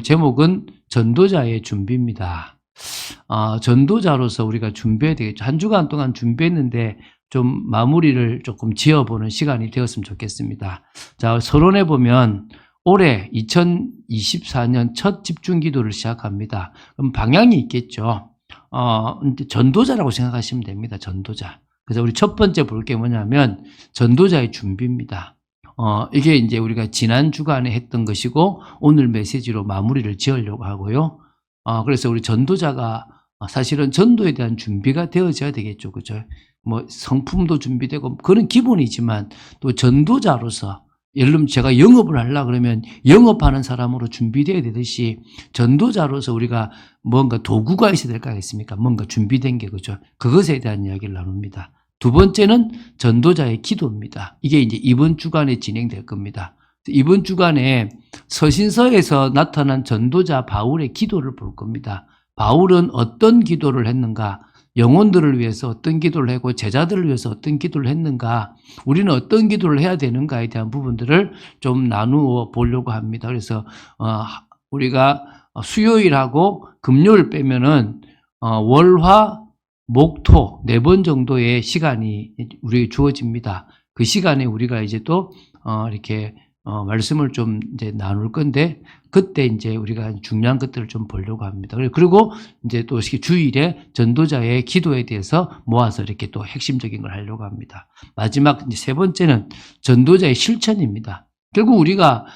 제목은 전도자의 준비입니다. 전도자로서 우리가 준비해야 되겠죠. 한 주간 동안 준비했는데 좀 마무리를 조금 지어보는 시간이 되었으면 좋겠습니다. 자, 서론에 보면 올해 2024년 첫 집중 기도를 시작합니다. 그럼 방향이 있겠죠. 전도자라고 생각하시면 됩니다. 전도자. 그래서 우리 첫 번째 볼 게 뭐냐면 전도자의 준비입니다. 이게 이제 우리가 지난 주간에 했던 것이고 오늘 메시지로 마무리를 지으려고 하고요. 그래서 우리 전도자가 사실은 전도에 대한 준비가 되어져야 되겠죠. 그죠? 뭐 성품도 준비되고 그런 기본이지만 또 전도자로서 예를 들면 제가 영업을 하려고 그러면 영업하는 사람으로 준비되어야 되듯이 전도자로서 우리가 뭔가 도구가 있어야 될 거 아니겠습니까? 뭔가 준비된 게 그죠? 그것에 대한 이야기를 나눕니다. 두 번째는 전도자의 기도입니다. 이게 이제 이번 주간에 진행될 겁니다. 이번 주간에 서신서에서 나타난 전도자 바울의 기도를 볼 겁니다. 바울은 어떤 기도를 했는가? 영혼들을 위해서 어떤 기도를 하고 제자들을 위해서 어떤 기도를 했는가? 우리는 어떤 기도를 해야 되는가에 대한 부분들을 좀 나누어 보려고 합니다. 그래서 우리가 수요일하고 금요일 빼면은 월화 목토 4번 정도의 시간이 우리에게 주어집니다. 그 시간에 우리가 이제 또 이렇게 말씀을 좀 이제 나눌 건데 그때 이제 우리가 중요한 것들을 좀 보려고 합니다. 그리고 이제 또 주일에 전도자의 기도에 대해서 모아서 이렇게 또 핵심적인 걸 하려고 합니다. 마지막 이제 세 번째는 전도자의 실천입니다. 결국 우리가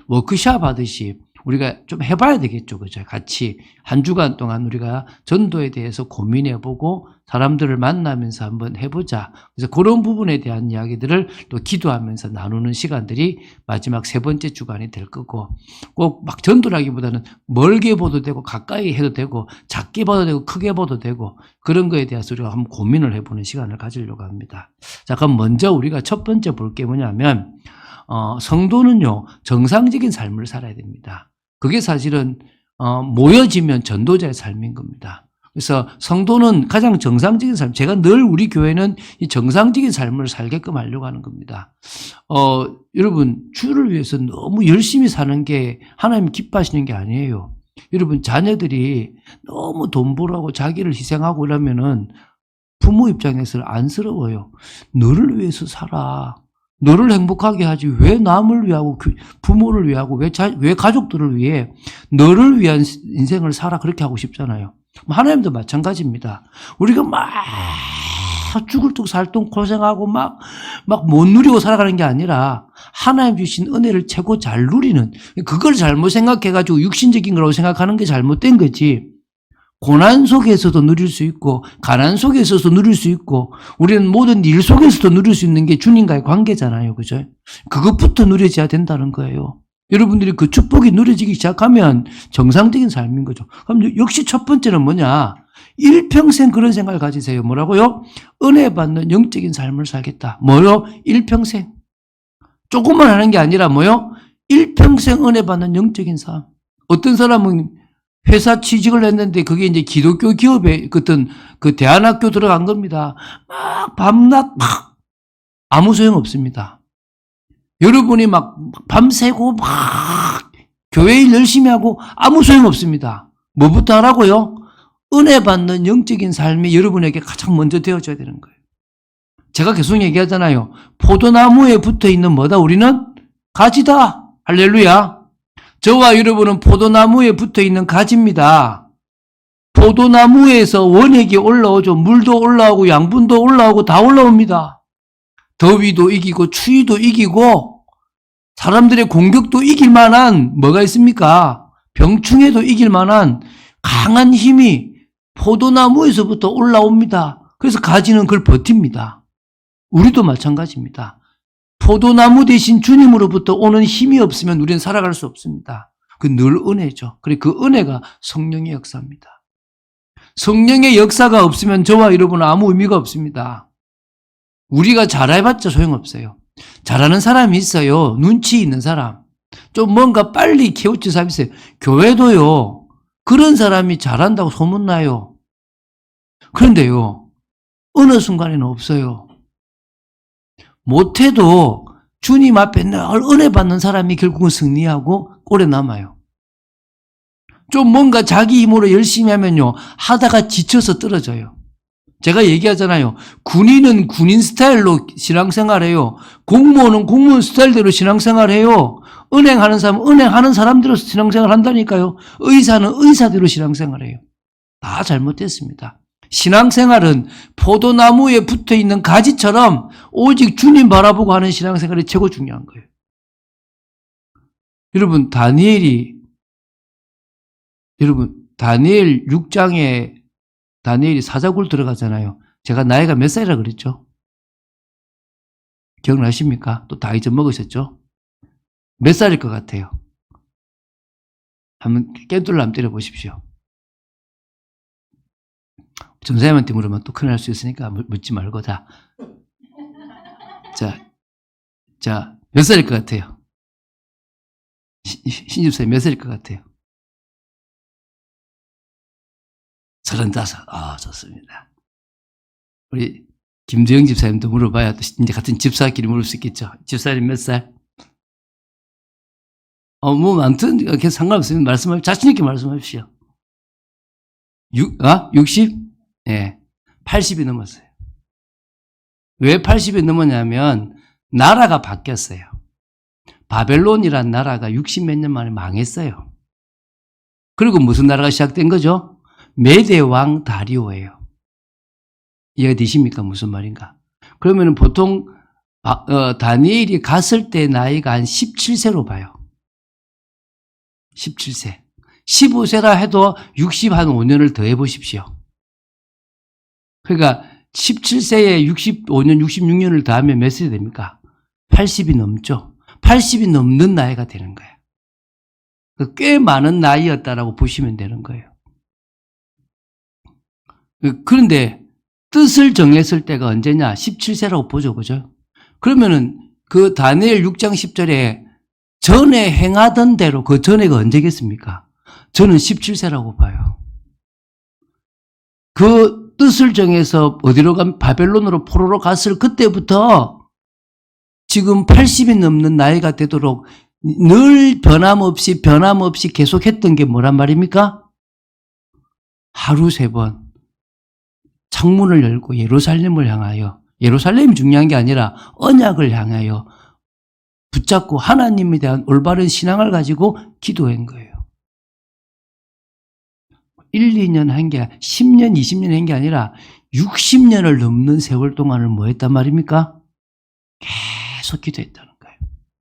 워크숍 하듯이 우리가 좀 해봐야 되겠죠. 그죠? 같이 한 주간 동안 우리가 전도에 대해서 고민해보고 사람들을 만나면서 한번 해보자. 그래서 그런 부분에 대한 이야기들을 또 기도하면서 나누는 시간들이 마지막 세 번째 주간이 될 거고 꼭 막 전도라기보다는 멀게 봐도 되고 가까이 해도 되고 작게 봐도 되고 크게 봐도 되고 그런 거에 대해서 우리가 한번 고민을 해보는 시간을 가지려고 합니다. 자, 그럼 먼저 우리가 첫 번째 볼 게 뭐냐면 성도는요 정상적인 삶을 살아야 됩니다. 그게 사실은 모여지면 전도자의 삶인 겁니다. 그래서 성도는 가장 정상적인 삶, 제가 늘 우리 교회는 이 정상적인 삶을 살게끔 하려고 하는 겁니다. 여러분 주를 위해서 너무 열심히 사는 게 하나님 기뻐하시는 게 아니에요. 여러분 자녀들이 너무 돈 벌라고 자기를 희생하고 이러면은 부모 입장에서는 안쓰러워요. 너를 위해서 살아. 너를 행복하게 하지 왜 남을 위하고 부모를 위하고 왜 가족들을 위해 너를 위한 인생을 살아 그렇게 하고 싶잖아요. 하나님도 마찬가지입니다. 우리가 막 죽을 뚝 살뚝 고생하고 막 못 누리고 살아가는 게 아니라 하나님 주신 은혜를 최고 잘 누리는 그걸 잘못 생각해가지고 육신적인 거라고 생각하는 게 잘못된 거지. 고난 속에서도 누릴 수 있고 가난 속에서도 누릴 수 있고 우리는 모든 일 속에서도 누릴 수 있는 게 주님과의 관계잖아요. 그죠? 그것부터 누려져야 된다는 거예요. 여러분들이 그 축복이 누려지기 시작하면 정상적인 삶인 거죠. 그럼 역시 첫 번째는 뭐냐? 일평생 그런 생각을 가지세요. 뭐라고요? 은혜 받는 영적인 삶을 살겠다. 뭐요? 일평생. 조금만 하는 게 아니라 뭐요? 일평생 은혜 받는 영적인 삶. 어떤 사람은 회사 취직을 했는데 그게 이제 기독교 기업에 어떤 그 대안학교 들어간 겁니다. 막 밤낮 막 아무 소용 없습니다. 여러분이 막 밤새고 막 교회 일 열심히 하고 아무 소용 없습니다. 뭐부터 하라고요? 은혜 받는 영적인 삶이 여러분에게 가장 먼저 되어져야 되는 거예요. 제가 계속 얘기하잖아요. 포도나무에 붙어 있는 뭐다? 우리는 가지다. 할렐루야. 저와 여러분은 포도나무에 붙어있는 가지입니다. 포도나무에서 원액이 올라오죠. 물도 올라오고 양분도 올라오고 다 올라옵니다. 더위도 이기고 추위도 이기고 사람들의 공격도 이길 만한 뭐가 있습니까? 병충해도 이길 만한 강한 힘이 포도나무에서부터 올라옵니다. 그래서 가지는 그걸 버팁니다. 우리도 마찬가지입니다. 포도나무 대신 주님으로부터 오는 힘이 없으면 우리는 살아갈 수 없습니다. 그 늘 은혜죠. 그리고 그 은혜가 성령의 역사입니다. 성령의 역사가 없으면 저와 여러분은 아무 의미가 없습니다. 우리가 잘해봤자 소용없어요. 잘하는 사람이 있어요. 눈치 있는 사람. 좀 뭔가 빨리 깨우친 사람이 있어요. 교회도요. 그런 사람이 잘한다고 소문나요. 그런데요. 어느 순간에는 없어요. 못해도 주님 앞에 늘 은혜 받는 사람이 결국은 승리하고 오래 남아요. 좀 뭔가 자기 힘으로 열심히 하면요, 하다가 지쳐서 떨어져요. 제가 얘기하잖아요. 군인은 군인 스타일로 신앙생활해요. 공무원은 공무원 스타일대로 신앙생활해요. 은행하는 사람은 은행하는 사람대로 신앙생활 한다니까요. 의사는 의사대로 신앙생활해요. 다 잘못됐습니다. 신앙생활은 포도나무에 붙어있는 가지처럼 오직 주님 바라보고 하는 신앙생활이 최고 중요한 거예요. 여러분, 다니엘 6장에 다니엘이 사자굴 들어가잖아요. 제가 나이가 몇 살이라 그랬죠? 기억나십니까? 또 다 잊어먹으셨죠? 몇 살일 것 같아요? 한번 깨둘러 한번 때려보십시오. 전사님한테 물으면 또 큰일 날 수 있으니까 묻지 말고 자, 몇 살일 것 같아요? 신집사님 몇 살일 것 같아요? 35. 좋습니다. 우리 김재영 집사님도 물어봐야 또 이제 같은 집사끼리 물을 수 있겠죠. 집사님 몇 살? 아무튼 상관없으면 자신 있게 말씀하십시오. 60? 네. 80이 넘었어요. 왜 80이 넘었냐면 나라가 바뀌었어요. 바벨론이란 나라가 60몇 년 만에 망했어요. 그리고 무슨 나라가 시작된 거죠? 메대 왕 다리오예요. 이해가 되십니까? 무슨 말인가? 그러면 보통 다니엘이 갔을 때 나이가 한 17세로 봐요. 17세. 15세라 해도 60한 5년을 더 해보십시오. 그러니까 17세에 65년, 66년을 더하면 몇 세 됩니까? 80이 넘죠. 80이 넘는 나이가 되는 거예요. 꽤 많은 나이였다라고 보시면 되는 거예요. 그런데 뜻을 정했을 때가 언제냐? 17세라고 보죠. 그죠? 그러면은 그 다니엘 6장 10절에 전에 행하던 대로 그 전에가 언제겠습니까? 저는 17세라고 봐요. 그 뜻을 정해서 어디로 간 바벨론으로 포로로 갔을 그때부터 지금 80이 넘는 나이가 되도록 늘 변함없이 계속했던 게 뭐란 말입니까? 하루 3번 창문을 열고 예루살렘을 향하여, 예루살렘이 중요한 게 아니라 언약을 향하여 붙잡고 하나님에 대한 올바른 신앙을 가지고 기도한 거예요. 1, 2년 한 게 10년, 20년 한 게 아니라 60년을 넘는 세월 동안을 뭐 했단 말입니까? 계속 기도했다는 거예요.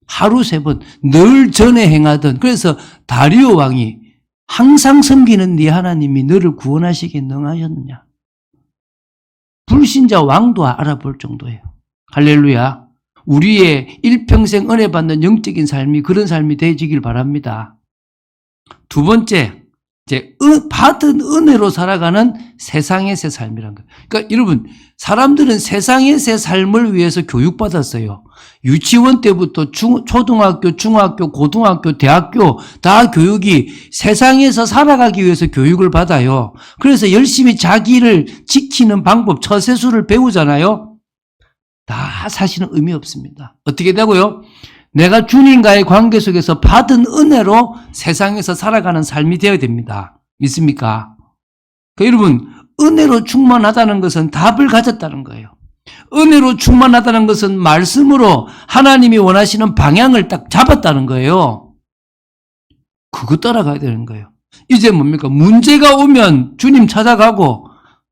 하루 3번 늘 전에 행하던, 그래서 다리오 왕이 항상 섬기는 네 하나님이 너를 구원하시기에 능하셨느냐? 불신자 왕도 알아볼 정도예요. 할렐루야. 우리의 일평생 은혜 받는 영적인 삶이 그런 삶이 되어지길 바랍니다. 두 번째, 이제 받은 은혜로 살아가는 세상에서의 삶이란 거예요. 그러니까 여러분, 사람들은 세상에서의 삶을 위해서 교육받았어요. 유치원 때부터 초등학교, 중학교, 고등학교, 대학교 다 교육이 세상에서 살아가기 위해서 교육을 받아요. 그래서 열심히 자기를 지키는 방법, 처세술을 배우잖아요. 다 사실은 의미 없습니다. 어떻게 되고요? 내가 주님과의 관계 속에서 받은 은혜로 세상에서 살아가는 삶이 되어야 됩니다. 믿습니까? 그러니까 여러분, 은혜로 충만하다는 것은 답을 가졌다는 거예요. 은혜로 충만하다는 것은 말씀으로 하나님이 원하시는 방향을 딱 잡았다는 거예요. 그거 따라가야 되는 거예요. 이제 뭡니까? 문제가 오면 주님 찾아가고,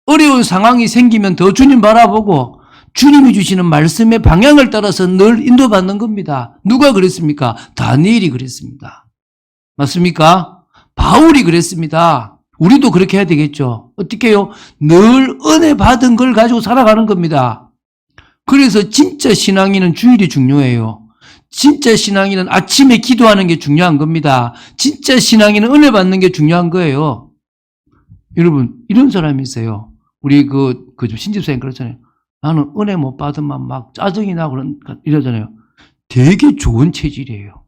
어려운 상황이 생기면 더 주님 바라보고, 주님이 주시는 말씀의 방향을 따라서 늘 인도받는 겁니다. 누가 그랬습니까? 다니엘이 그랬습니다. 맞습니까? 바울이 그랬습니다. 우리도 그렇게 해야 되겠죠. 어떻게 해요? 늘 은혜 받은 걸 가지고 살아가는 겁니다. 그래서 진짜 신앙인은 주일이 중요해요. 진짜 신앙인은 아침에 기도하는 게 중요한 겁니다. 진짜 신앙인은 은혜 받는 게 중요한 거예요. 여러분, 이런 사람이 있어요. 우리 신집사님 그렇잖아요. 나는 은혜 못 받으면 막 짜증이 나고 이러잖아요. 되게 좋은 체질이에요.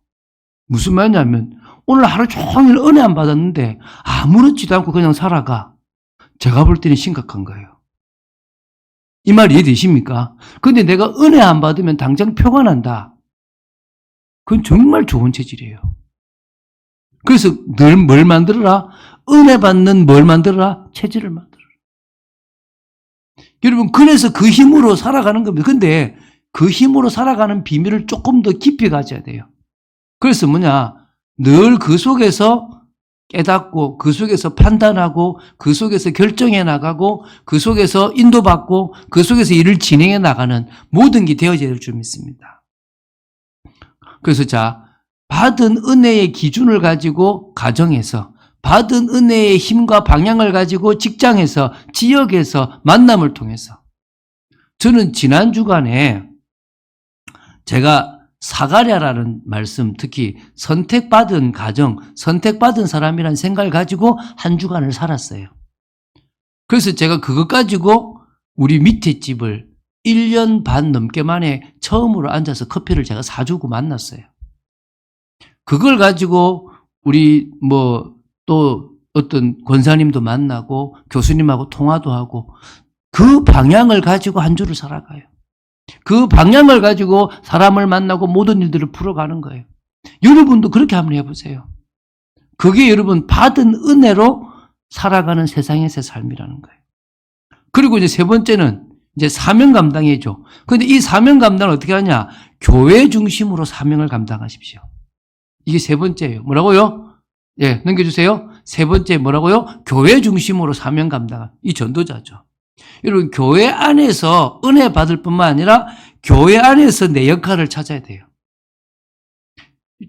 무슨 말이냐면 오늘 하루 종일 은혜 안 받았는데 아무렇지도 않고 그냥 살아가. 제가 볼 때는 심각한 거예요. 이 말 이해되십니까? 근데 내가 은혜 안 받으면 당장 표가 난다. 그건 정말 좋은 체질이에요. 그래서 늘 뭘 만들어라? 은혜 받는 뭘 만들어라? 체질을 만들어라. 여러분, 그래서 그 힘으로 살아가는 겁니다. 근데 그 힘으로 살아가는 비밀을 조금 더 깊이 가져야 돼요. 그래서 뭐냐? 늘 그 속에서 깨닫고, 그 속에서 판단하고, 그 속에서 결정해 나가고, 그 속에서 인도받고, 그 속에서 일을 진행해 나가는 모든 게 되어져야 될 줄 믿습니다. 그래서 자, 받은 은혜의 기준을 가지고 가정에서, 받은 은혜의 힘과 방향을 가지고 직장에서, 지역에서, 만남을 통해서. 저는 지난 주간에 제가 사가랴라는 말씀, 특히 선택받은 가정, 선택받은 사람이라는 생각을 가지고 한 주간을 살았어요. 그래서 제가 그것 가지고 우리 밑에 집을 1년 반 넘게 만에 처음으로 앉아서 커피를 제가 사주고 만났어요. 그걸 가지고 우리 또 어떤 권사님도 만나고 교수님하고 통화도 하고 그 방향을 가지고 한 주를 살아가요. 그 방향을 가지고 사람을 만나고 모든 일들을 풀어가는 거예요. 여러분도 그렇게 한번 해보세요. 그게 여러분 받은 은혜로 살아가는 세상에서의 삶이라는 거예요. 그리고 이제 세 번째는 이제 사명 감당이죠. 그런데 이 사명 감당을 어떻게 하냐? 교회 중심으로 사명을 감당하십시오. 이게 세 번째예요. 뭐라고요? 예, 넘겨주세요. 세 번째 뭐라고요? 교회 중심으로 사명 감당. 이 전도자죠. 여러분, 교회 안에서 은혜 받을 뿐만 아니라 교회 안에서 내 역할을 찾아야 돼요.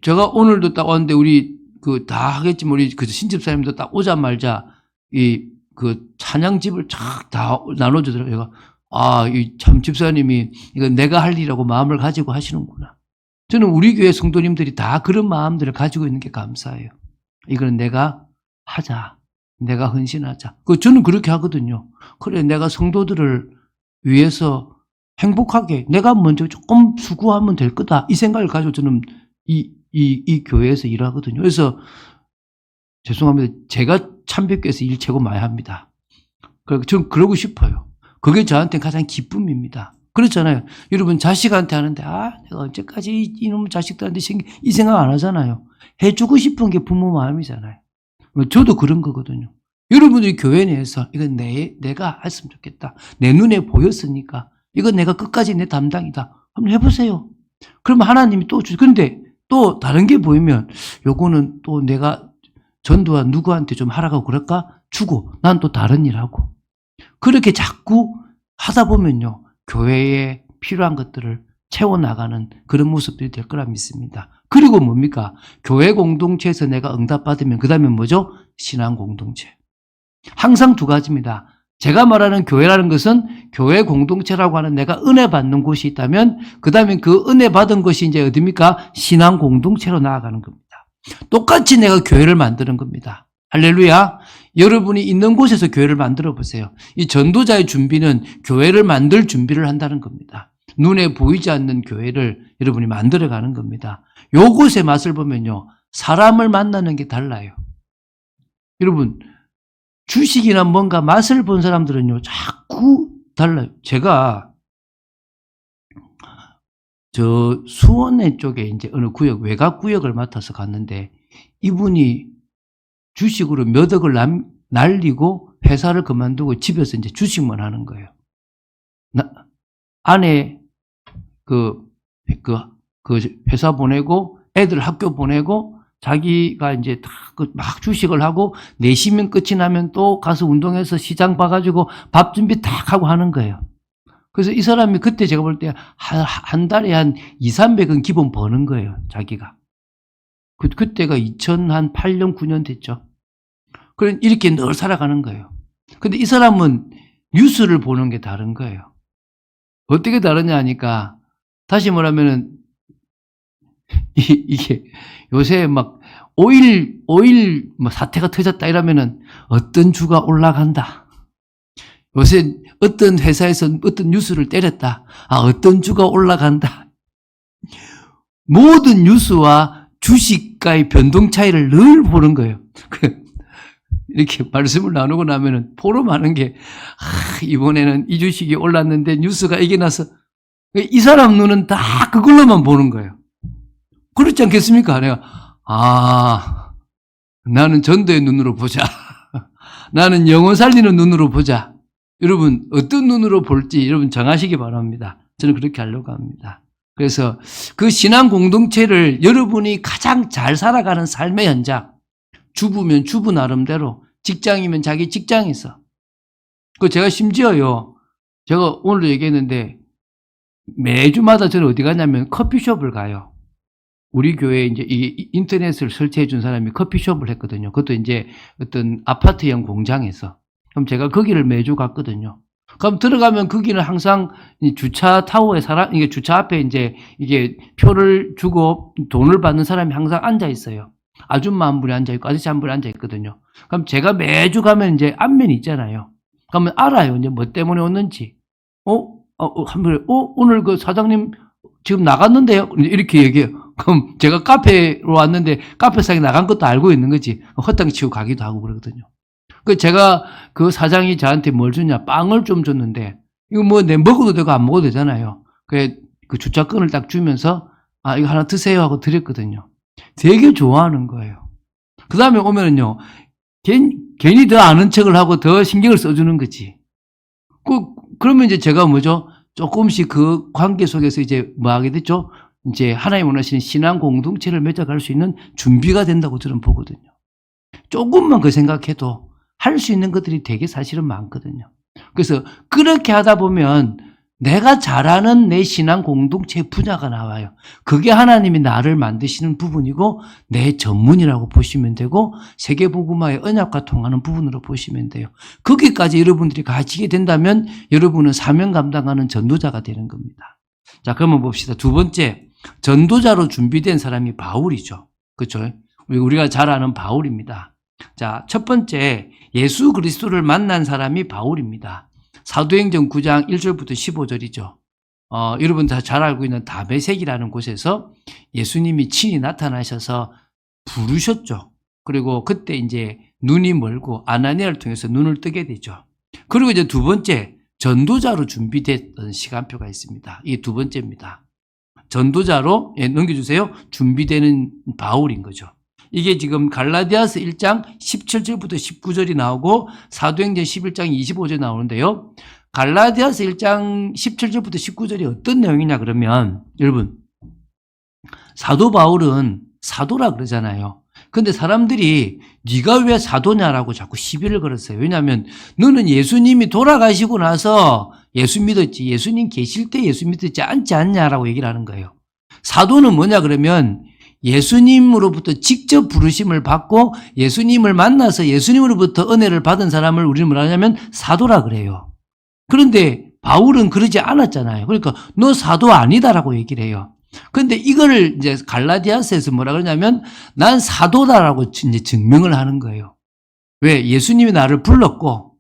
제가 오늘도 딱 왔는데 우리 다 하겠지만 우리 신집사님도 딱 오자마자 그 찬양집을 쫙 다 나눠주더라고요. 이 참 집사님이 이거 내가 할 일이라고 마음을 가지고 하시는구나. 저는 우리 교회 성도님들이 다 그런 마음들을 가지고 있는 게 감사해요. 이거는 내가 하자. 내가 헌신하자. 저는 그렇게 하거든요. 그래, 내가 성도들을 위해서 행복하게 내가 먼저 조금 수고하면 될 거다. 이 생각을 가지고 저는 이 교회에서 일하거든요. 그래서 죄송합니다. 제가 참백교에서 일 최고 많이 합니다. 저는 그러고 싶어요. 그게 저한테 가장 기쁨입니다. 그렇잖아요. 여러분 자식한테 하는데 내가 언제까지 이놈 자식들한테 이 생각 안 하잖아요. 해주고 싶은 게 부모 마음이잖아요. 저도 그런 거거든요. 여러분들이 교회 내에서 이건 내가 했으면 좋겠다. 내 눈에 보였으니까 이건 내가 끝까지 내 담당이다. 한번 해보세요. 그러면 하나님이 또 주죠. 그런데 또 다른 게 보이면 요거는 또 내가 전도와 누구한테 좀 하라고 그럴까? 주고 난 또 다른 일 하고. 그렇게 자꾸 하다 보면요. 교회에 필요한 것들을 채워나가는 그런 모습들이 될 거라 믿습니다. 그리고 뭡니까? 교회 공동체에서 내가 응답받으면 그 다음에 뭐죠? 신앙 공동체. 항상 두 가지입니다. 제가 말하는 교회라는 것은 교회 공동체라고 하는 내가 은혜 받는 곳이 있다면 그 다음에 그 은혜 받은 것이 이제 어디입니까? 신앙 공동체로 나아가는 겁니다. 똑같이 내가 교회를 만드는 겁니다. 할렐루야. 여러분이 있는 곳에서 교회를 만들어 보세요. 이 전도자의 준비는 교회를 만들 준비를 한다는 겁니다. 눈에 보이지 않는 교회를 여러분이 만들어가는 겁니다. 요것의 맛을 보면요. 사람을 만나는 게 달라요. 여러분 주식이나 뭔가 맛을 본 사람들은요. 자꾸 달라요. 제가 저 수원에 쪽에 이제 어느 구역, 외곽 구역을 맡아서 갔는데 이분이 주식으로 몇 억을 날리고 회사를 그만두고 집에서 이제 주식만 하는 거예요. 아내 그 회사 보내고 애들 학교 보내고 자기가 이제 다 막 주식을 하고 내시면 끝이 나면 또 가서 운동해서 시장 봐가지고 밥 준비 딱 하고 하는 거예요. 그래서 이 사람이 그때 제가 볼 때 한 달에 한 200~300은 기본 버는 거예요. 자기가. 그때가 2008년, 9년 됐죠. 그래 이렇게 늘 살아가는 거예요. 근데 이 사람은 뉴스를 보는 게 다른 거예요. 어떻게 다르냐 하니까 다시 말하면은 이게 요새 막 오일 사태가 터졌다 이러면은 어떤 주가 올라간다. 요새 어떤 회사에서 어떤 뉴스를 때렸다. 어떤 주가 올라간다. 모든 뉴스와 주식가의 변동 차이를 늘 보는 거예요. 이렇게 말씀을 나누고 나면은 포럼하는 게 이번에는 이 주식이 올랐는데 뉴스가 이게 나서 이 사람 눈은 다 그걸로만 보는 거예요. 그렇지 않겠습니까? 내가, 나는 전도의 눈으로 보자. 나는 영혼 살리는 눈으로 보자. 여러분, 어떤 눈으로 볼지 여러분 정하시기 바랍니다. 저는 그렇게 하려고 합니다. 그래서 그 신앙 공동체를 여러분이 가장 잘 살아가는 삶의 현장, 주부면 주부 나름대로, 직장이면 자기 직장에서. 제가 심지어요, 제가 오늘도 얘기했는데, 매주마다 저는 어디 가냐면 커피숍을 가요. 우리 교회에 이제 이 인터넷을 설치해 준 사람이 커피숍을 했거든요. 그것도 이제 어떤 아파트형 공장에서. 그럼 제가 거기를 매주 갔거든요. 그럼 들어가면 거기는 항상 주차 타워에 이게 주차 앞에 이제 이게 표를 주고 돈을 받는 사람이 항상 앉아 있어요. 아줌마 한 분이 앉아 있고 아저씨 한 분이 앉아 있거든요. 그럼 제가 매주 가면 이제 안면이 있잖아요. 그러면 알아요. 이제 뭐 때문에 왔는지. 한 분이, 오늘 그 사장님 지금 나갔는데요? 이렇게 얘기해요. 그럼 제가 카페로 왔는데 카페상에 나간 것도 알고 있는 거지. 헛땅 치고 가기도 하고 그러거든요. 제가 그 사장이 저한테 뭘 주냐, 빵을 좀 줬는데, 이거 뭐 내 먹어도 되고 안 먹어도 되잖아요. 그 주차권을 딱 주면서, 이거 하나 드세요 하고 드렸거든요. 되게 좋아하는 거예요. 그 다음에 오면은요, 괜히 더 아는 척을 하고 더 신경을 써주는 거지. 그러면 이제 제가 뭐죠? 조금씩 그 관계 속에서 이제 뭐 하게 됐죠? 이제 하나님 원하시는 신앙 공동체를 맺어갈 수 있는 준비가 된다고 저는 보거든요. 조금만 그 생각해도 할 수 있는 것들이 되게 사실은 많거든요. 그래서 그렇게 하다 보면 내가 잘하는 내 신앙 공동체 분야가 나와요. 그게 하나님이 나를 만드시는 부분이고 내 전문이라고 보시면 되고 세계복음화의 언약과 통하는 부분으로 보시면 돼요. 거기까지 여러분들이 가지게 된다면 여러분은 사명 감당하는 전도자가 되는 겁니다. 자, 그러면 봅시다. 두 번째, 전도자로 준비된 사람이 바울이죠. 그렇죠? 우리가 잘 아는 바울입니다. 자, 첫 번째, 예수 그리스도를 만난 사람이 바울입니다. 사도행전 9장 1절부터 15절이죠. 여러분 다 잘 알고 있는 다메섹이라는 곳에서 예수님이 친히 나타나셔서 부르셨죠. 그리고 그때 이제 눈이 멀고 아나니아를 통해서 눈을 뜨게 되죠. 그리고 이제 두 번째, 전도자로 준비됐던 시간표가 있습니다. 이게 두 번째입니다. 전도자로, 넘겨주세요. 준비되는 바울인 거죠. 이게 지금 갈라디아서 1장 17절부터 19절이 나오고 사도행전 11장 25절이 나오는데요. 갈라디아서 1장 17절부터 19절이 어떤 내용이냐 그러면 여러분 사도 바울은 사도라 그러잖아요. 근데 사람들이 네가 왜 사도냐라고 자꾸 시비를 걸었어요. 왜냐하면 너는 예수님이 돌아가시고 나서 예수 믿었지 예수님 계실 때 예수 믿었지 않지 않냐라고 얘기를 하는 거예요. 사도는 뭐냐 그러면 예수님으로부터 직접 부르심을 받고 예수님을 만나서 예수님으로부터 은혜를 받은 사람을 우리는 뭐라 하냐면 사도라 그래요. 그런데 바울은 그러지 않았잖아요. 그러니까 너 사도 아니다라고 얘기를 해요. 그런데 이거를 이제 갈라디아서에서 뭐라 그러냐면 난 사도다라고 이제 증명을 하는 거예요. 왜? 예수님이 나를 불렀고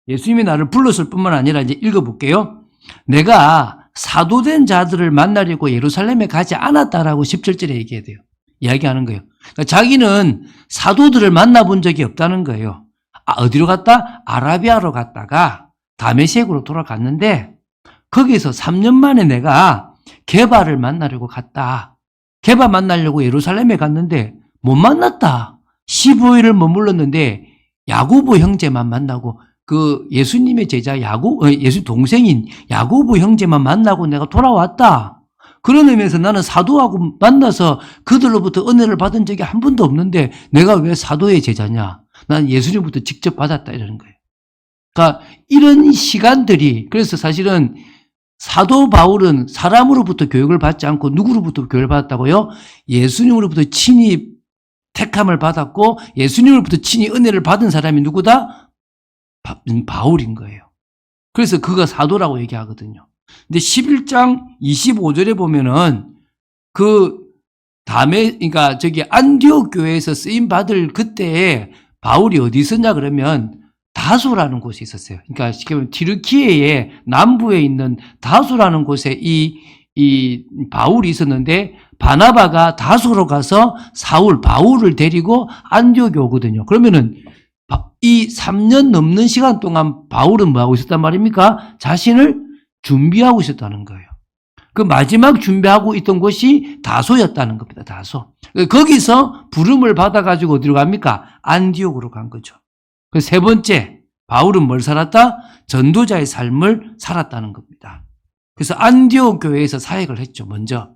예수님이 나를 불렀을 뿐만 아니라 이제 읽어볼게요. 내가 사도된 자들을 만나려고 예루살렘에 가지 않았다라고 17절에 얘기해야 돼요. 이야기하는 거예요. 그러니까 자기는 사도들을 만나본 적이 없다는 거예요. 어디로 갔다? 아라비아로 갔다가 다메섹으로 돌아갔는데 거기서 3년 만에 내가 게바를 만나려고 갔다. 게바 만나려고 예루살렘에 갔는데 못 만났다. 15일을 머물렀는데 야고보 형제만 만나고 그 예수님의 제자 예수 동생인 야고보 형제만 만나고 내가 돌아왔다. 그런 의미에서 나는 사도하고 만나서 그들로부터 은혜를 받은 적이 한 번도 없는데 내가 왜 사도의 제자냐? 난 예수님부터 직접 받았다 이러는 거예요. 그러니까 이런 시간들이 그래서 사실은 사도 바울은 사람으로부터 교육을 받지 않고 누구로부터 교육을 받았다고요? 예수님으로부터 친히 택함을 받았고 예수님으로부터 친히 은혜를 받은 사람이 누구다? 바울인 거예요. 그래서 그가 사도라고 얘기하거든요. 근데 11장 25절에 보면은 그러니까 저기 안디옥 교회에서 쓰임 받을 그때에 바울이 어디 있었냐 그러면 다소라는 곳에 있었어요. 그러니까 쉽게 보면 디르키예의 남부에 있는 다소라는 곳에 이 바울이 있었는데 바나바가 다소로 가서 바울을 데리고 안디옥에 오거든요. 그러면은 이 3년 넘는 시간 동안 바울은 뭐 하고 있었단 말입니까? 자신을 준비하고 있었다는 거예요. 그 마지막 준비하고 있던 곳이 다소였다는 겁니다. 다소. 거기서 부름을 받아가지고 어디로 갑니까? 안디옥으로 간 거죠. 그 세 번째, 바울은 뭘 살았다? 전도자의 삶을 살았다는 겁니다. 그래서 안디옥 교회에서 사역을 했죠. 먼저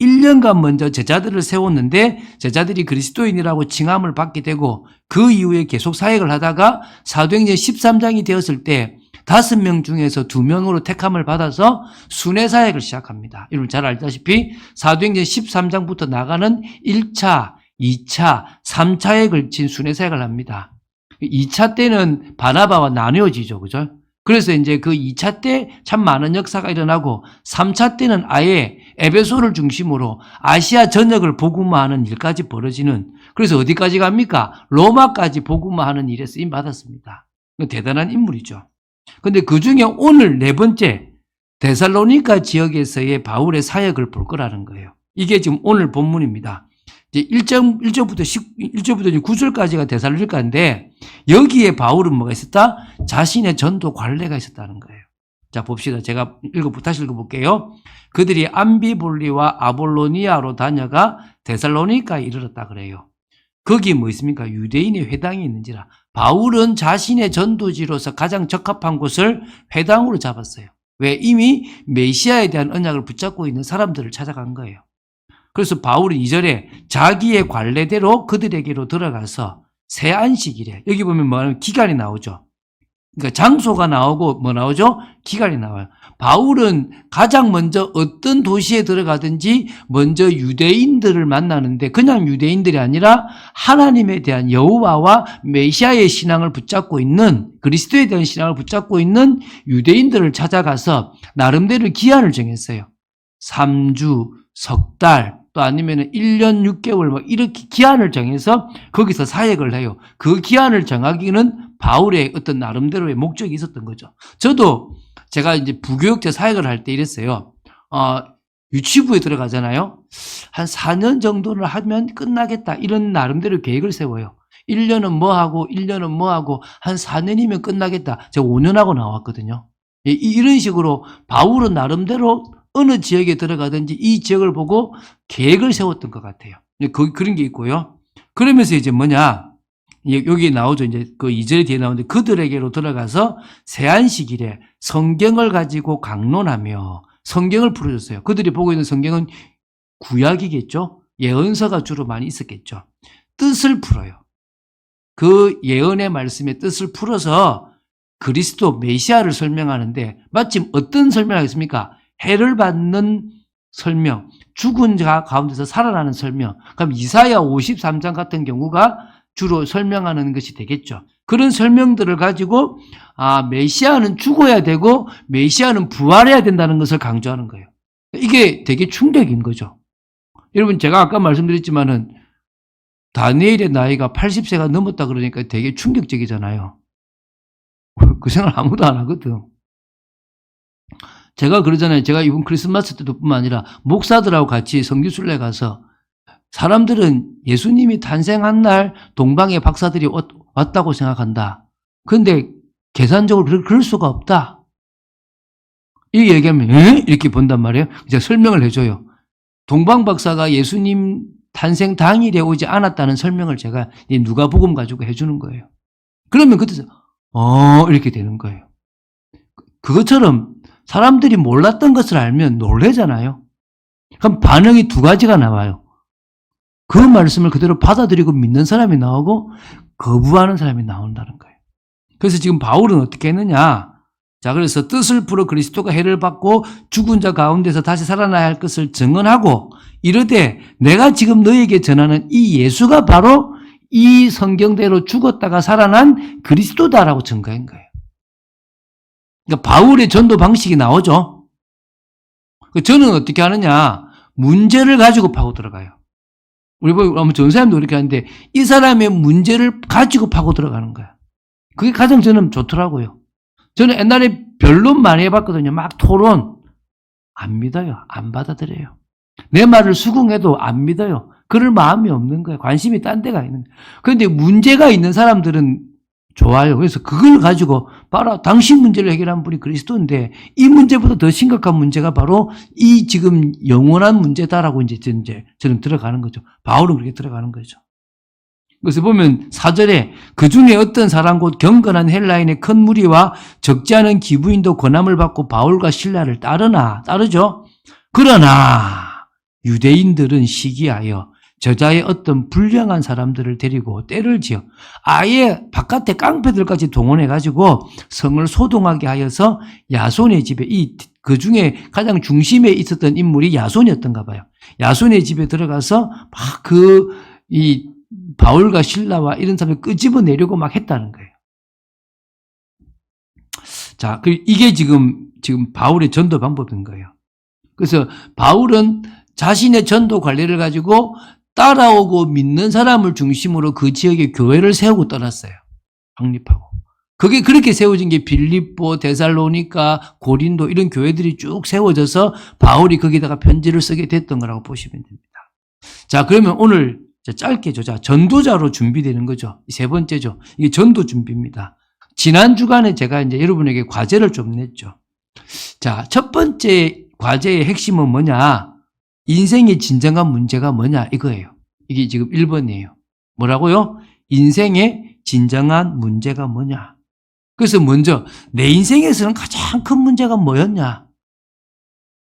1년간 먼저 제자들을 세웠는데 제자들이 그리스도인이라고 칭함을 받게 되고 그 이후에 계속 사역을 하다가 사도행전 13장이 되었을 때 5명 중에서 2명으로 택함을 받아서 순회 사역을 시작합니다. 여러분 잘 알다시피 사도행전 13장부터 나가는 1차, 2차, 3차에 걸친 순회 사역을 합니다. 2차 때는 바나바와 나뉘어지죠. 그죠? 그래서 이제 그 2차 때 참 많은 역사가 일어나고 3차 때는 아예 에베소를 중심으로 아시아 전역을 복음화하는 일까지 벌어지는, 그래서 어디까지 갑니까? 로마까지 복음화하는 일에 쓰임 받았습니다. 대단한 인물이죠. 근데 그 중에 오늘 네 번째 데살로니가 지역에서의 바울의 사역을 볼 거라는 거예요. 이게 지금 오늘 본문입니다. 이제 1절부터 9절까지가 데살로니가인데 여기에 바울은 뭐가 있었다? 자신의 전도 관례가 있었다는 거예요. 자, 봅시다. 제가 다시 읽어볼게요. 그들이 암비볼리와 아볼로니아로 다녀가 데살로니가에 이르렀다 그래요. 거기 뭐 있습니까? 유대인의 회당이 있는지라. 바울은 자신의 전도지로서 가장 적합한 곳을 회당으로 잡았어요. 왜? 이미 메시아에 대한 언약을 붙잡고 있는 사람들을 찾아간 거예요. 그래서 바울은 2절에 자기의 관례대로 그들에게로 들어가서 새 안식일에, 여기 보면 뭐냐면 기간이 나오죠. 그러니까 장소가 나오고 뭐 나오죠? 기간이 나와요. 바울은 가장 먼저 어떤 도시에 들어가든지 먼저 유대인들을 만나는데 그냥 유대인들이 아니라 하나님에 대한 여호와와 메시아의 신앙을 붙잡고 있는, 그리스도에 대한 신앙을 붙잡고 있는 유대인들을 찾아가서 나름대로 기한을 정했어요. 3주, 석 달, 또 아니면 1년 6개월 뭐 이렇게 기한을 정해서 거기서 사역을 해요. 그 기한을 정하기는 바울의 어떤 나름대로의 목적이 있었던 거죠. 저도 제가 이제 부교육자 사역을 할 때 이랬어요. 유치부에 들어가잖아요. 한 4년 정도를 하면 끝나겠다. 이런 나름대로 계획을 세워요. 1년은 뭐 하고 1년은 뭐 하고 한 4년이면 끝나겠다. 제가 5년 하고 나왔거든요. 이런 식으로 바울은 나름대로 어느 지역에 들어가든지 이 지역을 보고 계획을 세웠던 것 같아요. 그런 게 있고요. 그러면서 이제 뭐냐, 여기 나오죠. 이제 그 2절 뒤에 나오는데 그들에게로 들어가서 새안식일에 성경을 가지고 강론하며 성경을 풀어줬어요. 그들이 보고 있는 성경은 구약이겠죠. 예언서가 주로 많이 있었겠죠. 뜻을 풀어요. 그 예언의 말씀의 뜻을 풀어서 그리스도 메시아를 설명하는데 마침 어떤 설명을 하겠습니까? 해를 받는 설명, 죽은 자 가운데서 살아나는 설명. 그럼 이사야 53장 같은 경우가 주로 설명하는 것이 되겠죠. 그런 설명들을 가지고 메시아는 죽어야 되고 메시아는 부활해야 된다는 것을 강조하는 거예요. 이게 되게 충격인 거죠. 여러분 제가 아까 말씀드렸지만은 다니엘의 나이가 80세가 넘었다 그러니까 되게 충격적이잖아요. 그 생각 아무도 안 하거든. 제가 그러잖아요. 제가 이번 크리스마스 때도 뿐만 아니라 목사들하고 같이 성지순례 가서 사람들은 예수님이 탄생한 날 동방의 박사들이 왔다고 생각한다. 그런데 계산적으로 그럴 수가 없다. 이 얘기하면 이렇게 본단 말이에요. 제가 설명을 해줘요. 동방 박사가 예수님 탄생 당일에 오지 않았다는 설명을 제가 누가복음 가지고 해주는 거예요. 그러면 그때서 이렇게 되는 거예요. 그것처럼 사람들이 몰랐던 것을 알면 놀라잖아요. 그럼 반응이 두 가지가 나와요. 그 말씀을 그대로 받아들이고 믿는 사람이 나오고 거부하는 사람이 나온다는 거예요. 그래서 지금 바울은 어떻게 했느냐? 자, 그래서 뜻을 풀어 그리스도가 해를 받고 죽은 자 가운데서 다시 살아나야 할 것을 증언하고 이르되 내가 지금 너에게 전하는 이 예수가 바로 이 성경대로 죽었다가 살아난 그리스도다라고 증거한 거예요. 그러니까 바울의 전도 방식이 나오죠. 저는 어떻게 하느냐? 문제를 가지고 파고 들어가요. 우리 전사님도 그렇게 하는데 이 사람의 문제를 가지고 파고 들어가는 거야. 그게 가장 저는 좋더라고요. 저는 옛날에 변론 많이 해봤거든요. 막 토론. 안 믿어요. 안 받아들여요. 내 말을 수긍해도 안 믿어요. 그럴 마음이 없는 거예요. 관심이 딴 데가 있는 거예요. 그런데 문제가 있는 사람들은 좋아요. 그래서 그걸 가지고 봐라, 당신 문제를 해결한 분이 그리스도인데 이 문제보다 더 심각한 문제가 바로 이 지금 영원한 문제다라고 이제 저는 들어가는 거죠. 바울은 그렇게 들어가는 거죠. 그래서 보면 4절에 그 중에 어떤 사람 곧 경건한 헬라인의 큰 무리와 적지 않은 기부인도 권함을 받고 바울과 실라를 따르죠. 그러나 유대인들은 시기하여 저자의 어떤 불량한 사람들을 데리고 때를 지어 아예 바깥에 깡패들까지 동원해가지고 성을 소동하게 하여서 야손의 집에 그 중에 가장 중심에 있었던 인물이 야손이었던가 봐요. 야손의 집에 들어가서 막 이 바울과 실라와 이런 사람을 끄집어내려고 막 했다는 거예요. 자, 이게 지금 바울의 전도 방법인 거예요. 그래서 바울은 자신의 전도 관리를 가지고 따라오고 믿는 사람을 중심으로 그 지역에 교회를 세우고 떠났어요. 확립하고. 그게 그렇게 세워진 게 빌립보, 데살로니가, 고린도 이런 교회들이 쭉 세워져서 바울이 거기다가 편지를 쓰게 됐던 거라고 보시면 됩니다. 자, 그러면 오늘 짧게 전도자로 준비되는 거죠. 세 번째죠. 이게 전도 준비입니다. 지난 주간에 제가 이제 여러분에게 과제를 좀 냈죠. 자, 첫 번째 과제의 핵심은 뭐냐? 인생의 진정한 문제가 뭐냐? 이거예요. 이게 지금 1번이에요. 뭐라고요? 인생의 진정한 문제가 뭐냐? 그래서 먼저 내 인생에서는 가장 큰 문제가 뭐였냐?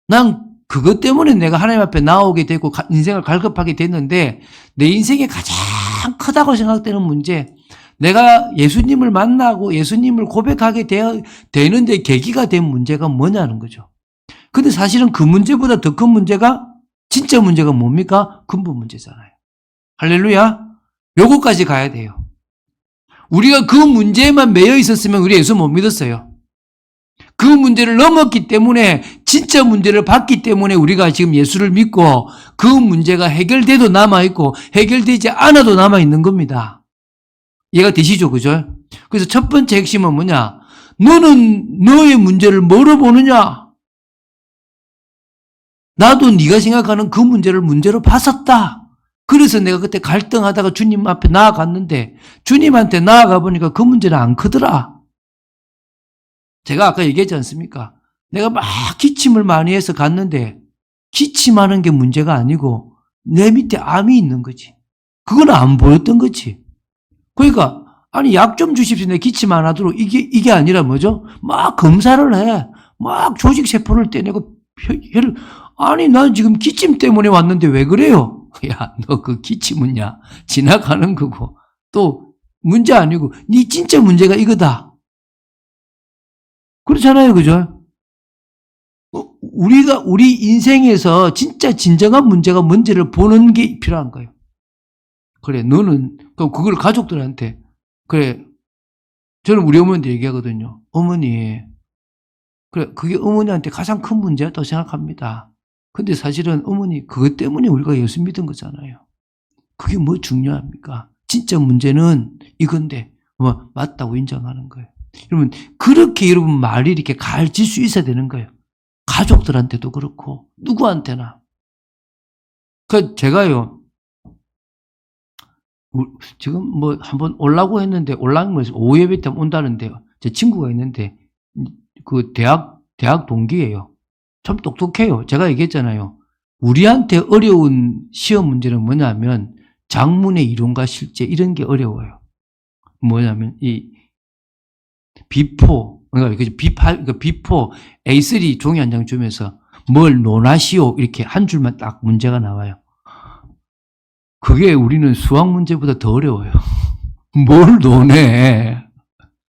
난 그것 때문에 내가 하나님 앞에 나오게 되고 인생을 갈급하게 됐는데 내 인생에 가장 크다고 생각되는 문제, 내가 예수님을 만나고 예수님을 고백하게 되는데 계기가 된 문제가 뭐냐는 거죠. 근데 사실은 그 문제보다 더 큰 문제가 진짜 문제가 뭡니까? 근본 문제잖아요. 할렐루야. 요거까지 가야 돼요. 우리가 그 문제에만 매여 있었으면 우리 예수 못 믿었어요. 그 문제를 넘었기 때문에 진짜 문제를 봤기 때문에 우리가 지금 예수를 믿고 그 문제가 해결돼도 남아있고 해결되지 않아도 남아있는 겁니다. 이해가 되시죠? 그죠? 그래서 첫 번째 핵심은 뭐냐? 너는 너의 문제를 뭐로 보느냐? 나도 네가 생각하는 그 문제를 문제로 봤었다. 그래서 내가 그때 갈등하다가 주님 앞에 나아갔는데 주님한테 나아가 보니까 그 문제는 안 크더라. 제가 아까 얘기했지 않습니까? 내가 막 기침을 많이 해서 갔는데 기침하는 게 문제가 아니고 내 밑에 암이 있는 거지. 그건 안 보였던 거지. 그러니까 아니 약 좀 주십시오. 내 기침 안 하도록. 이게 아니라 뭐죠? 막 검사를 해. 막 조직세포를 떼내고 혈을. 아니 난 지금 기침 때문에 왔는데 왜 그래요? 야, 너 그 기침은야 지나가는 거고 또 문제 아니고 네 진짜 문제가 이거다. 그렇잖아요. 그죠? 우리 인생에서 진짜 진정한 문제가 뭔지를 보는 게 필요한 거예요. 그래, 너는 그걸 가족들한테 그래, 저는 우리 어머니한테 얘기하거든요. 어머니, 그래, 그게 어머니한테 가장 큰 문제였다고 생각합니다. 근데 사실은 어머니 그것 때문에 우리가 예수 믿은 거잖아요. 그게 뭐 중요합니까? 진짜 문제는 이건데 맞다고 인정하는 거예요. 여러분 그렇게 여러분 말이 이렇게 가해질 수 있어야 되는 거예요. 가족들한테도 그렇고 누구한테나. 제가요 지금 뭐 한번 올라고 했는데 올라온 거에서 오후 예배 때 온다는데 제 친구가 있는데 그 대학 동기예요. 참 똑똑해요. 제가 얘기했잖아요. 우리한테 어려운 시험 문제는 뭐냐면 작문의 이론과 실제 이런 게 어려워요. 뭐냐면 이 비포 A3 종이 한 장 주면서 뭘 논하시오 이렇게 한 줄만 딱 문제가 나와요. 그게 우리는 수학 문제보다 더 어려워요. 뭘 논해.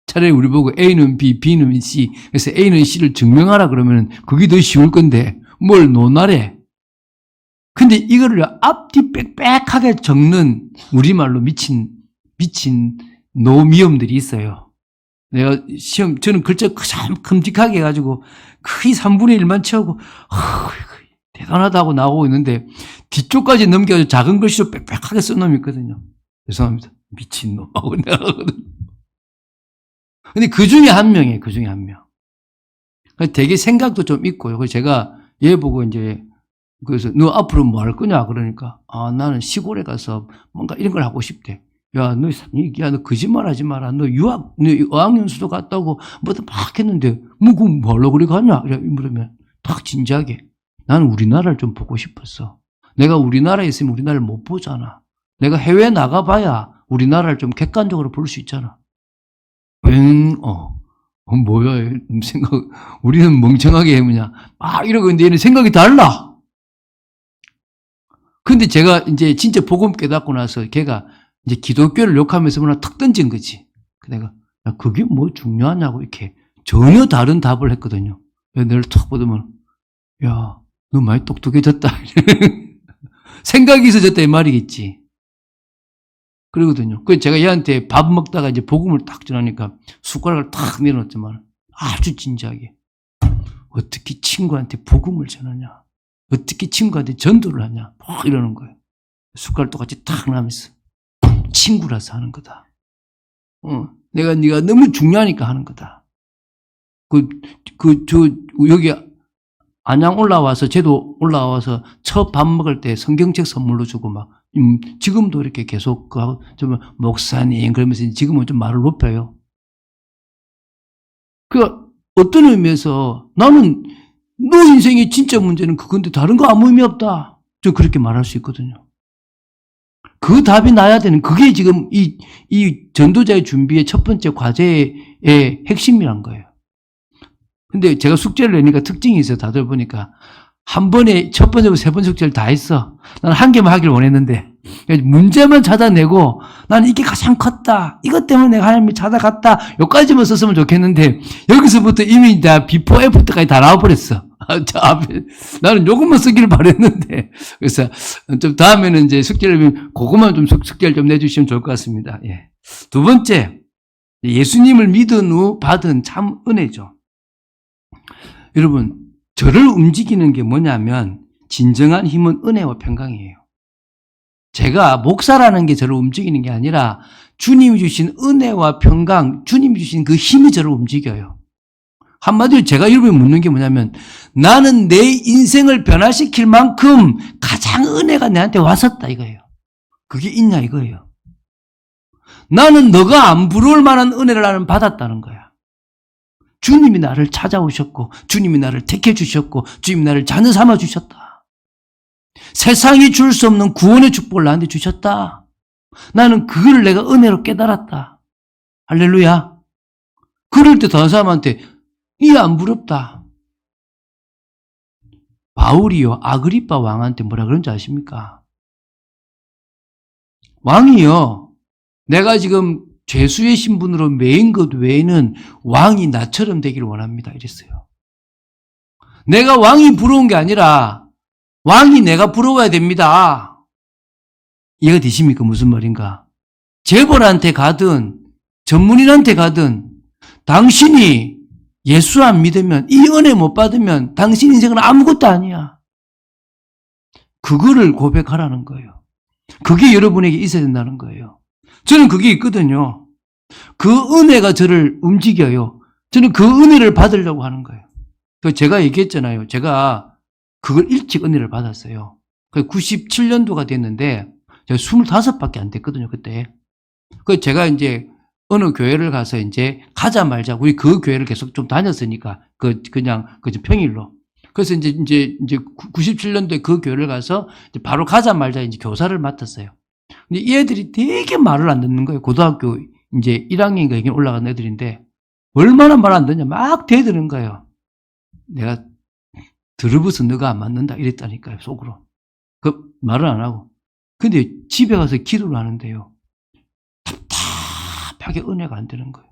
차라리 우리 보고 A는 B, B는 C. 그래서 A는 C를 증명하라 그러면 그게 더 쉬울 건데 뭘 논하래. 근데 이거를 앞뒤 빽빽하게 적는 우리말로 미친 노미엄들이 있어요. 내가 저는 글자 참 큼직하게 해가지고 거의 3분의 1만 채우고 대단하다고 나오고 있는데 뒤쪽까지 넘겨서 작은 글씨로 빽빽하게 쓴 놈이 있거든요. 죄송합니다. 미친놈 하고 내가 하거든요. 근데 그 중에 한 명이에요. 그 중에 한 명. 되게 생각도 좀 있고요. 그래서 제가 얘 보고 이제 그래서 너 앞으로 뭐 할 거냐 그러니까 나는 시골에 가서 뭔가 이런 걸 하고 싶대. 야, 너 거짓말 하지 마라. 너 어학연수도 갔다고, 뭐든 막 했는데, 뭐 뭘로 그리 가냐? 이러면, 딱 진지하게. 나는 우리나라를 좀 보고 싶었어. 내가 우리나라에 있으면 우리나라를 못 보잖아. 내가 해외 나가봐야 우리나라를 좀 객관적으로 볼 수 있잖아. 뭐야, 우리는 멍청하게 해보냐. 막 이러고 있는데 얘는 생각이 달라. 근데 제가 이제 진짜 복음 깨닫고 나서 걔가 이제 기독교를 욕하면서 뭐나 턱 던진 거지. 내가, 야, 그게 뭐 중요하냐고 이렇게 전혀 다른 답을 했거든요. 내가 턱 보더면, 야, 너 많이 똑똑해졌다. 생각이 있어졌다 이 말이겠지. 그러거든요. 그래서 제가 얘한테 밥 먹다가 이제 복음을 딱 전하니까 숟가락을 탁 내려놓지만 아주 진지하게 어떻게 친구한테 복음을 전하냐? 어떻게 친구한테 전도를 하냐? 막 이러는 거예요. 숟가락 똑같이 탁 나면서 친구라서 하는 거다. 네가 너무 중요하니까 하는 거다. 여기 안양 올라와서, 쟤도 올라와서 첫 밥 먹을 때 성경책 선물로 주고 막, 지금도 이렇게 계속, 좀, 목사님, 그러면서 지금은 좀 말을 높여요. 어떤 의미에서 나는 너 인생의 진짜 문제는 그건데 다른 거 아무 의미 없다. 저 그렇게 말할 수 있거든요. 그 답이 나야 되는, 그게 지금 이 전도자의 준비의 첫 번째 과제의 핵심이란 거예요. 근데 제가 숙제를 내니까 특징이 있어요. 다들 보니까. 한 번에 첫 번째부터 세 번째 숙제를 다 했어. 나는 한 개만 하길 원했는데. 문제만 찾아내고 나는 이게 가장 컸다. 이것 때문에 내가 하나님을 찾아갔다. 여기까지만 썼으면 좋겠는데 여기서부터 이미 다 비포 애프터까지 다 나와버렸어. 저 앞에 나는 요것만 쓰기를 바랬는데. 그래서 좀 다음에는 이제 숙제를 그것만 좀 숙제를 좀 내주시면 좋을 것 같습니다. 예. 두 번째, 예수님을 믿은 후 받은 참 은혜죠. 여러분, 저를 움직이는 게 뭐냐면 진정한 힘은 은혜와 평강이에요. 제가 목사라는 게 저를 움직이는 게 아니라 주님이 주신 은혜와 평강, 주님이 주신 그 힘이 저를 움직여요. 한마디로 제가 여러분이 묻는 게 뭐냐면 나는 내 인생을 변화시킬 만큼 가장 은혜가 내한테 왔었다 이거예요. 그게 있냐 이거예요. 나는 너가 안 부러울 만한 은혜를 나는 받았다는 거야. 주님이 나를 찾아오셨고 주님이 나를 택해 주셨고 주님이 나를 자녀 삼아 주셨다. 세상이 줄 수 없는 구원의 축복을 나한테 주셨다. 나는 그걸 내가 은혜로 깨달았다. 할렐루야. 그럴 때 다른 사람한테 이 안 부럽다. 바울이요 아그리빠 왕한테 뭐라 그런지 아십니까? 왕이요 내가 지금 죄수의 신분으로 매인 것 외에는 왕이 나처럼 되기를 원합니다. 이랬어요. 내가 왕이 부러운 게 아니라 왕이 내가 부러워야 됩니다. 이해가 되십니까? 무슨 말인가? 재벌한테 가든 전문인한테 가든 당신이 예수 안 믿으면 이 은혜 못 받으면 당신 인생은 아무것도 아니야. 그거를 고백하라는 거예요. 그게 여러분에게 있어야 된다는 거예요. 저는 그게 있거든요. 그 은혜가 저를 움직여요. 저는 그 은혜를 받으려고 하는 거예요. 제가 얘기했잖아요. 제가 그걸 일찍 은혜를 받았어요. 97년도가 됐는데 제가 25밖에 안 됐거든요. 그때. 제가 이제 어느 교회를 가서 이제 가자 말자. 우리 그 교회를 계속 좀 다녔으니까 그냥 평일로. 그래서 이제 97년도에 그 교회를 가서 바로 가자 말자 이제 교사를 맡았어요. 근데 이 애들이 되게 말을 안 듣는 거예요. 고등학교 이제 1학년인가 여기 올라간 애들인데 얼마나 말 안 듣냐 막 대드는 거예요. 내가 들어봐서 너가 안 맞는다 이랬다니까요. 속으로. 그 말을 안 하고. 근데 집에 가서 기도를 하는데요. 답답하게 은혜가 안 되는 거예요.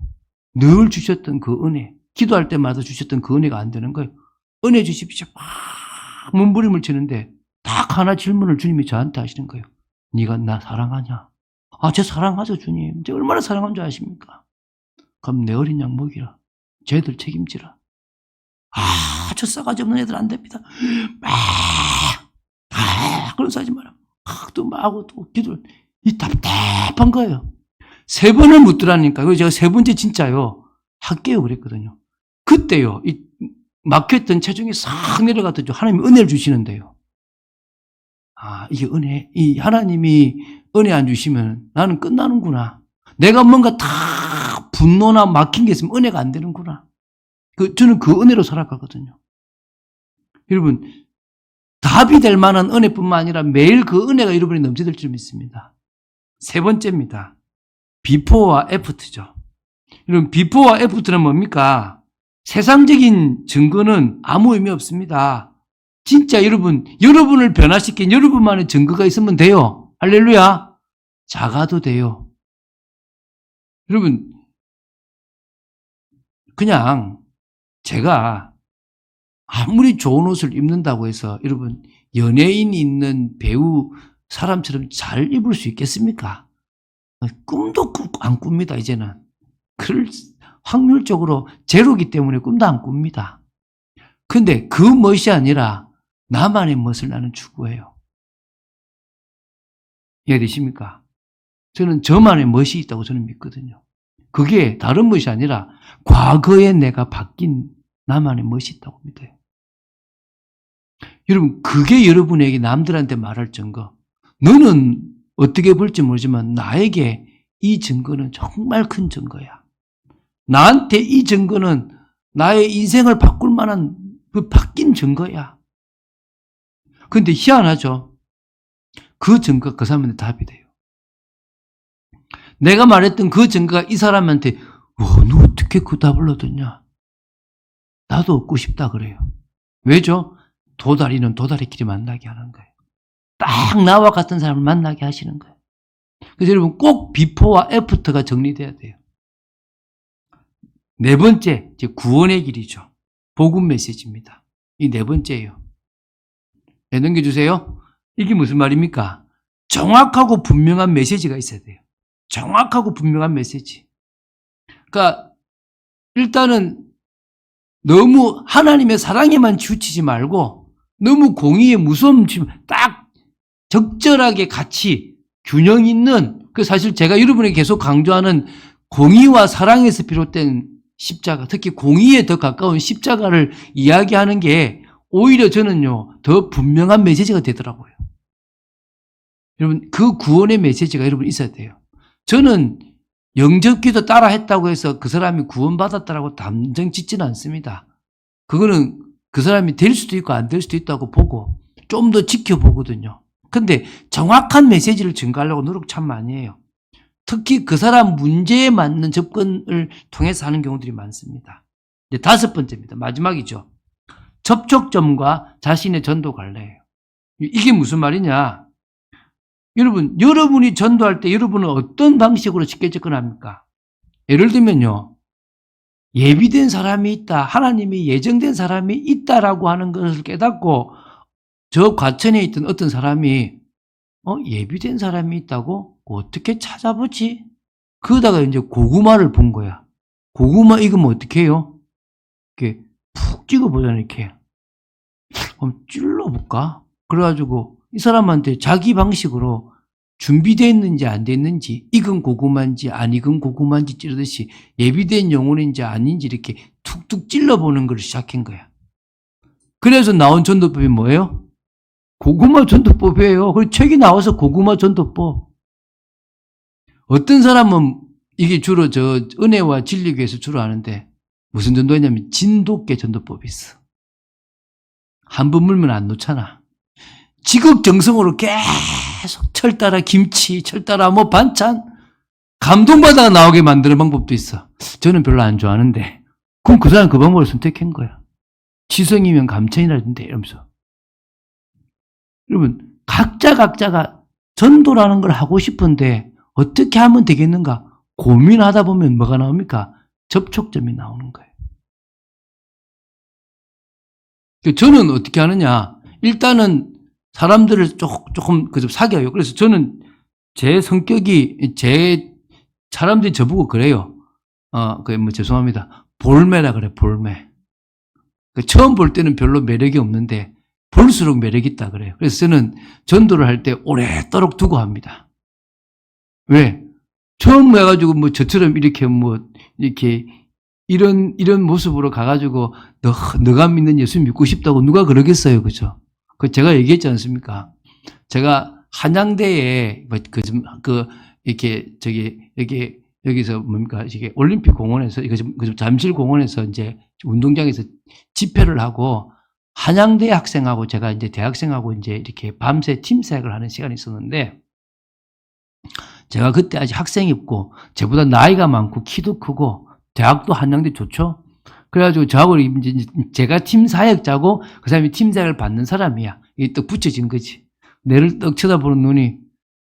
늘 주셨던 그 은혜. 기도할 때마다 주셨던 그 은혜가 안 되는 거예요. 은혜 주십시오. 막 몸부림을 치는데 딱 하나 질문을 주님이 저한테 하시는 거예요. 네가 나 사랑하냐? 제 사랑하죠 주님. 제 얼마나 사랑한 줄 아십니까? 그럼 내 어린 양 먹이라. 쟤들 책임지라. 저 싸가지 없는 애들 안 됩니다. 그런 소리 하지 마라. 또 하고 또 기도를. 이 답답한 거예요. 3번을 묻더라니까. 그래서 제가 3번째 진짜요. 할게요 그랬거든요. 그때요. 이 막혔던 체중이 싹 내려갔더니 하나님이 은혜를 주시는데요. 이게 은혜. 이 하나님이 은혜 안 주시면 나는 끝나는구나. 내가 뭔가 다 분노나 막힌 게 있으면 은혜가 안 되는구나. 저는 그 은혜로 살아가거든요. 여러분, 답이 될 만한 은혜뿐만 아니라 매일 그 은혜가 여러분이 넘쳐들 줄 믿습니다. 세 번째입니다. 비포와 애프터죠. 여러분, 비포와 애프터는 뭡니까? 세상적인 증거는 아무 의미 없습니다. 진짜 여러분을 변화시킨 여러분만의 증거가 있으면 돼요. 할렐루야. 작아도 돼요. 여러분, 그냥 제가 아무리 좋은 옷을 입는다고 해서 여러분, 연예인이 있는 배우 사람처럼 잘 입을 수 있겠습니까? 꿈도 안 꿉니다, 이제는. 그럴 확률적으로 제로기 때문에 꿈도 안 꿉니다. 근데 그 멋이 아니라 나만의 멋을 나는 추구해요. 이해되십니까? 저는 저만의 멋이 있다고 저는 믿거든요. 그게 다른 멋이 아니라 과거에 내가 바뀐 나만의 멋이 있다고 믿어요. 여러분, 그게 여러분에게 남들한테 말할 증거. 너는 어떻게 볼지 모르지만 나에게 이 증거는 정말 큰 증거야. 나한테 이 증거는 나의 인생을 바꿀 만한 그 바뀐 증거야. 근데 희한하죠. 그 증거가 그 사람한테 답이 돼요. 내가 말했던 그 증거가 이 사람한테 너 어떻게 그 답을 얻었냐? 나도 얻고 싶다 그래요. 왜죠? 도다리는 도다리끼리 만나게 하는 거예요. 딱 나와 같은 사람을 만나게 하시는 거예요. 그래서 여러분 꼭 비포와 애프터가 정리돼야 돼요. 네 번째, 이제 구원의 길이죠. 복음 메시지입니다. 이 네 번째예요. 네, 넘겨주세요. 이게 무슨 말입니까? 정확하고 분명한 메시지가 있어야 돼요. 정확하고 분명한 메시지. 그러니까 일단은 너무 하나님의 사랑에만 치우치지 말고 너무 공의의 무서움 딱 적절하게 같이 균형 있는 사실 제가 여러분에게 계속 강조하는 공의와 사랑에서 비롯된 십자가, 특히 공의에 더 가까운 십자가를 이야기하는 게 오히려 저는요 더 분명한 메시지가 되더라고요. 여러분 그 구원의 메시지가 여러분 있어야 돼요. 저는 영접기도 따라 했다고 해서 그 사람이 구원받았다라고 단정 짓지는 않습니다. 그거는 그 사람이 될 수도 있고 안 될 수도 있다고 보고 좀 더 지켜보거든요. 근데 정확한 메시지를 증가하려고 노력 참 많이 해요. 특히 그 사람 문제에 맞는 접근을 통해서 하는 경우들이 많습니다. 이제 다섯 번째입니다. 마지막이죠. 접촉점과 자신의 전도 관례예요. 이게 무슨 말이냐? 여러분이 전도할 때 여러분은 어떤 방식으로 쉽게 접근합니까? 예를 들면요. 예비된 사람이 있다. 하나님이 예정된 사람이 있다라고 하는 것을 깨닫고 저 과천에 있던 어떤 사람이 예비된 사람이 있다고? 어떻게 찾아보지? 그러다가 이제 고구마를 본 거야. 고구마 익으면 어떻게 해요? 이렇게 푹 찍어보잖아요, 이렇게. 그럼 찔러볼까? 그래가지고 이 사람한테 자기 방식으로 준비되어 있는지 안 돼 있는지, 익은 고구마인지 안 익은 고구마인지 찌르듯이 예비된 영혼인지 아닌지 이렇게 툭툭 찔러보는 걸 시작한 거야. 그래서 나온 전도법이 뭐예요? 고구마 전도법이에요. 그리고 책이 나와서 고구마 전도법. 어떤 사람은 이게 주로 은혜와 진리교에서 주로 하는데 무슨 전도냐면 진돗개 전도법이 있어. 한 번 물면 안 놓잖아. 지극정성으로 계속 철 따라 김치, 철 따라 뭐 반찬 감동받아 나오게 만드는 방법도 있어. 저는 별로 안 좋아하는데 그럼 그 사람 그 방법을 선택한 거야. 지성이면 감천이라던데 이러면서. 여러분 각자가 전도라는 걸 하고 싶은데 어떻게 하면 되겠는가 고민하다 보면 뭐가 나옵니까? 접촉점이 나오는 거예요. 저는 어떻게 하느냐? 일단은 사람들을 조금 사귀어요. 그래서 저는 제 성격이 사람들이 저보고 그래요. 죄송합니다. 볼매라 그래, 볼매. 처음 볼 때는 별로 매력이 없는데 볼수록 매력 있다 그래요. 그래서 저는 전도를 할 때 오랫도록 두고 합니다. 왜? 처음 해가지고 저처럼 이렇게 이런 모습으로 가가지고 너가 믿는 예수 믿고 싶다고 누가 그러겠어요, 그죠? 제가 얘기했지 않습니까? 제가 한양대에 이렇게 여기서 뭡니까 이게 올림픽 공원에서 이거 좀 잠실 공원에서 이제 운동장에서 집회를 하고 한양대 학생하고 제가 이제 대학생하고 이제 이렇게 밤새 팀사역을 하는 시간이 있었는데 제가 그때 아직 학생이었고 저보다 나이가 많고 키도 크고 대학도 한양대 좋죠. 그래가지고 저하고 이제 제가 팀 사역자고 그 사람이 팀 사역을 받는 사람이야. 이게 딱 붙여진 거지. 내를 떡 쳐다보는 눈이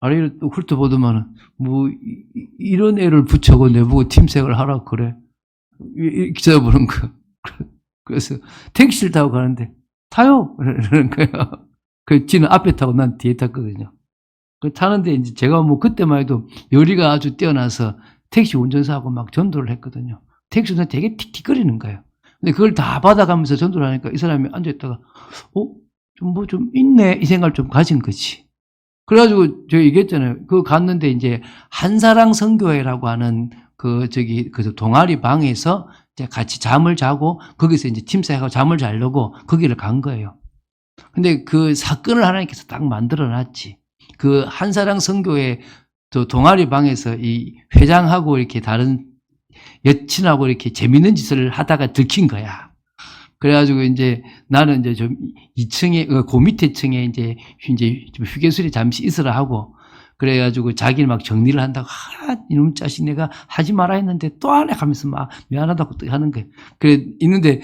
아래를 또 훑어보더만은 뭐 이런 애를 붙여고 내보고 팀 사역을 하라고 그래. 이렇게 쳐다보는 거. 그래서 택시를 타고 가는데 타요. 그러는 거예요. 그 지는 앞에 타고 난 뒤에 탔거든요. 그 타는데 이제 제가 뭐 그때만 해도 열의가 아주 뛰어나서 택시 운전사하고 막 전도를 했거든요. 택시 운전사 되게 틱틱거리는 거예요. 근데 그걸 다 받아가면서 전도를 하니까 이 사람이 앉아있다가 좀 있네 이 생각을 좀 가진 거지. 그래가지고 제가 얘기했잖아요. 그거 갔는데 이제 한사랑 선교회라고 하는 그 동아리 방에서 이제 같이 잠을 자고 거기서 이제 팀사하고 잠을 자려고 거기를 간 거예요. 근데 그 사건을 하나님께서 딱 만들어 놨지. 그 한사랑 선교회 또 동아리 방에서 이 회장하고 이렇게 다른 여친하고 이렇게 재밌는 짓을 하다가 들킨 거야. 그래가지고 이제 나는 이제 좀 2층에, 그 밑에 층에 이제 좀 휴게실에 잠시 있으라 하고 그래가지고 자기는 막 정리를 한다고 이놈 자식 내가 하지 마라 했는데 또 안 해 가면서 막 미안하다고 또 하는 거야. 그래, 있는데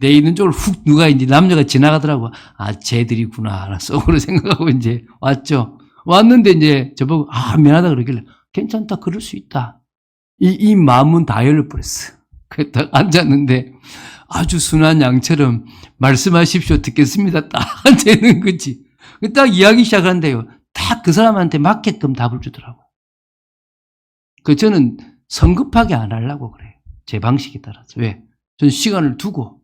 내 있는 쪽을 훅 누가 이제 남자가 지나가더라고. 아, 쟤들이구나. 속으로 생각하고 이제 왔죠. 왔는데 이제 저보고 미안하다 그러길래 괜찮다. 그럴 수 있다. 이 마음은 다 열려버렸어. 그래 딱 앉았는데 아주 순한 양처럼 말씀하십시오. 듣겠습니다. 딱 앉아있는 거지. 딱 이야기 시작하는데요. 딱 그 사람한테 맞게끔 답을 주더라고. 저는 성급하게 안 하려고 그래요. 제 방식에 따라서. 왜? 저는 시간을 두고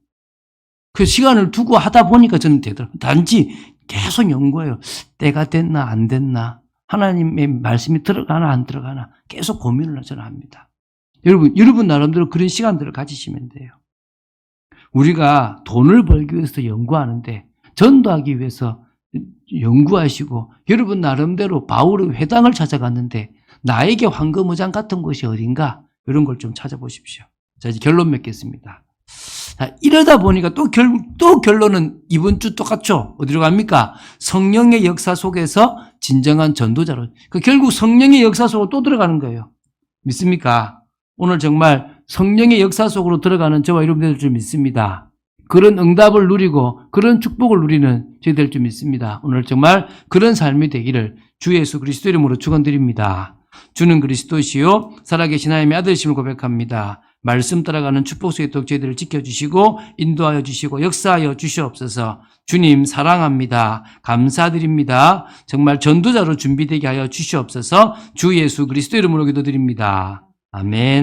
하다 보니까 저는 되더라고요. 단지 계속 연구해요. 때가 됐나 안 됐나. 하나님의 말씀이 들어가나 안 들어가나 계속 고민을 저는 합니다. 여러분 나름대로 그런 시간들을 가지시면 돼요. 우리가 돈을 벌기 위해서 연구하는데 전도하기 위해서 연구하시고 여러분 나름대로 바울의 회당을 찾아갔는데 나에게 황금의장 같은 곳이 어딘가 이런 걸 좀 찾아보십시오. 자, 이제 결론 맺겠습니다. 자, 이러다 보니까 또 결론은 이번 주 똑같죠? 어디로 갑니까? 성령의 역사 속에서 진정한 전도자로. 결국 성령의 역사 속으로 또 들어가는 거예요. 믿습니까? 오늘 정말 성령의 역사 속으로 들어가는 저와 여러분들 줄 믿습니다. 그런 응답을 누리고 그런 축복을 누리는 저희들 줄 믿습니다. 오늘 정말 그런 삶이 되기를 주 예수 그리스도 이름으로 축원드립니다. 주는 그리스도시요 살아계신 하나님의 아들이심을 고백합니다. 말씀 따라가는 축복 속에 또 저희들을 지켜주시고 인도하여 주시고 역사하여 주시옵소서. 주님 사랑합니다. 감사드립니다. 정말 전도자로 준비되게 하여 주시옵소서. 주 예수 그리스도 이름으로 기도드립니다. 아멘.